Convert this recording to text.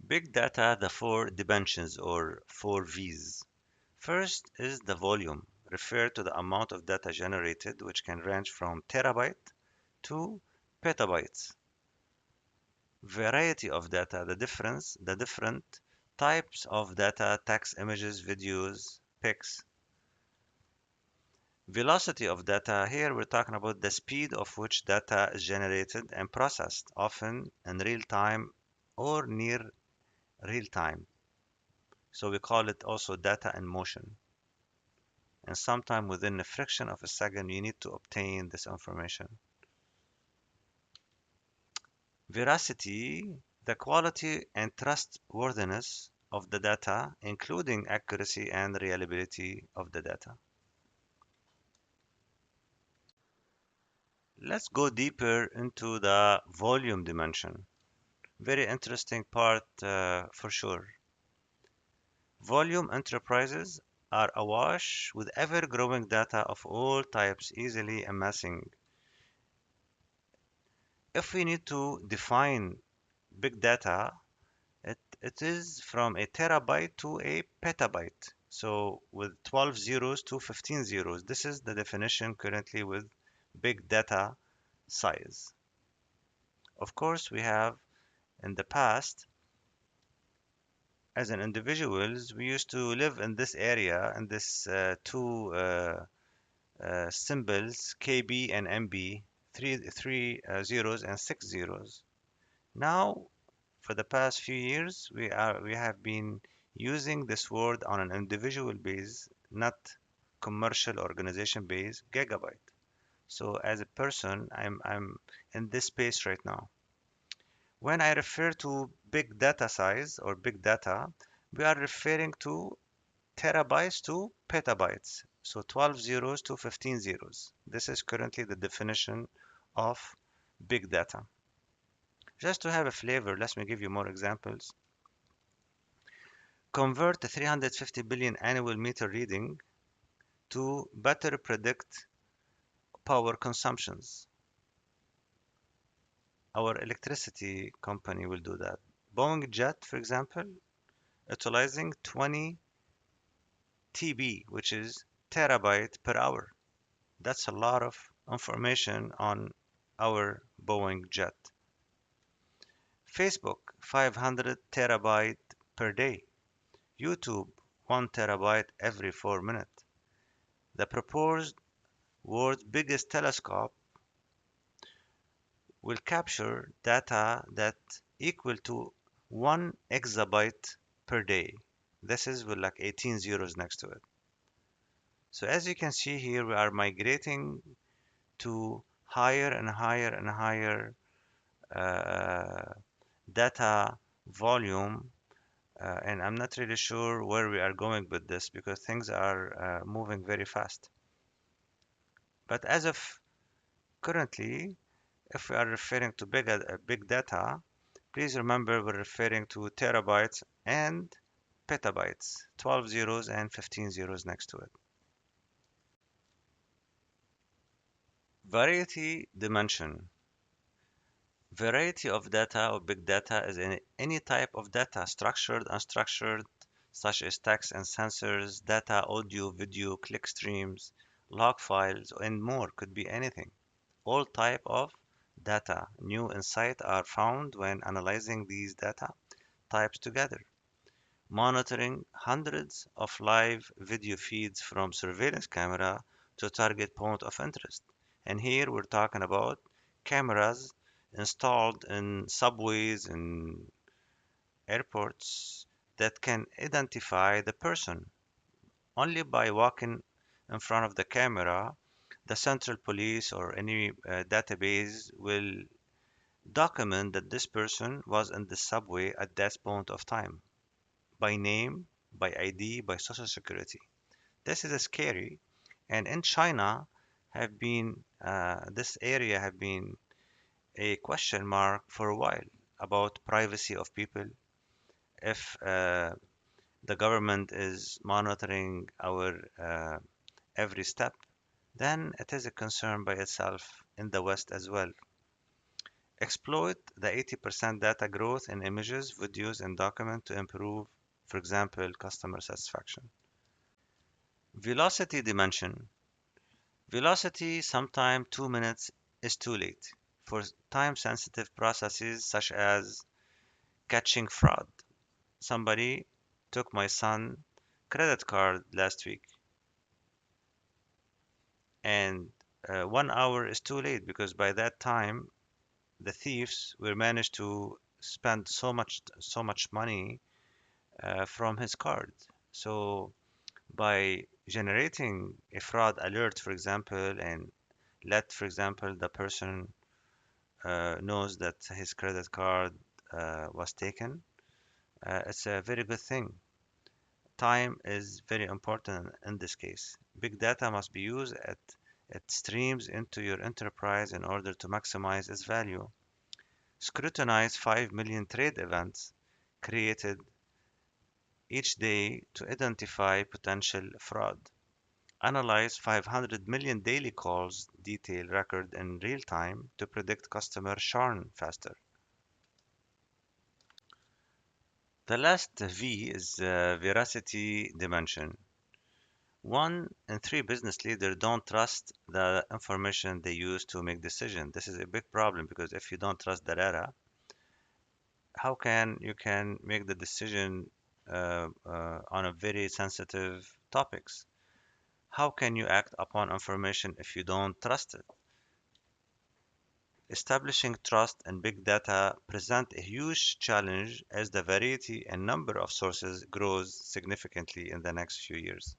Big data, the four dimensions or four V's. First is the volume, referred to the amount of data generated, which can range from terabyte to petabytes. Variety of data, the different types of data, text, images, videos, pics. Velocity of data, here we're talking about the speed of which data is generated and processed, often in real time or near real time. So we call it also data in motion. And sometime within a fraction of a second, you need to obtain this information. Veracity, the quality and trustworthiness of the data, including accuracy and reliability of the data. Let's go deeper into the volume dimension. Very interesting part for sure. Volume enterprises are awash with ever-growing data of all types easily amassing. If we need to define big data, it is from a terabyte to a petabyte. So with 12 zeros to 15 zeros. This is the definition currently with big data size. Of course, we have in the past, as an individuals, we used to live in this area and this two symbols, KB and MB, three zeros and six zeros. Now, for the past few years, we have been using this word on an individual base, not commercial organization base, gigabyte. So as a person, I'm in this space right now. When I refer to big data size or big data, we are referring to terabytes to petabytes. So 12 zeros to 15 zeros. This is currently the definition of big data. Just to have a flavor, let me give you more examples. Convert the 350 billion annual meter reading to better predict power consumptions. Our electricity company will do that. Boeing Jet, for example, utilizing 20 TB, which is terabyte per hour. That's a lot of information on our Boeing Jet. Facebook, 500 terabyte per day. YouTube, 1 terabyte every 4 minutes. The proposed world's biggest telescope will capture data that equal to 1 exabyte per day. This is with like 18 zeros next to it. So as you can see here, we are migrating to higher and higher and higher uh, data volume, and I'm not really sure where we are going with this because things are moving very fast. But as of currently, if we are referring to big data, please remember we're referring to terabytes and petabytes, 12 zeros and 15 zeros next to it. Variety dimension. Variety of data or big data is any type of data, structured, unstructured, such as text and sensors, data, audio, video, click streams, log files, and more. Could be anything. All type of data. New insight are found when analyzing these data types together. Monitoring hundreds of live video feeds from surveillance camera to target point of interest. And here we're talking about cameras installed in subways and airports that can identify the person only by walking in front of the camera. The central police or any database will document that this person was in the subway at that point of time by name, by ID, by social security. This is scary, and in China, have been this area have been a question mark for a while about privacy of people. If the government is monitoring our every step, then it is a concern by itself in the West as well. Exploit the 80% data growth in images, videos, and documents to improve, for example, customer satisfaction. Velocity dimension. Velocity, sometimes 2 minutes is too late for time-sensitive processes such as catching fraud. Somebody took my son's credit card last week, and 1 hour is too late because by that time the thieves will manage to spend so much money from his card. So by generating a fraud alert, for example, and let, for example, the person knows that his credit card was taken, it's a very good thing. Time is very important in this case. Big data must be used at it streams into your enterprise in order to maximize its value. Scrutinize 5 million trade events created each day to identify potential fraud. Analyze 500 million daily calls detail record in real time to predict customer churn faster. The last V is veracity dimension. 1 in 3 business leaders don't trust the information they use to make decisions. This is a big problem because if you don't trust the data, how can make the decision on a very sensitive topics? How can you act upon information if you don't trust it? Establishing trust in big data present a huge challenge as the variety and number of sources grows significantly in the next few years.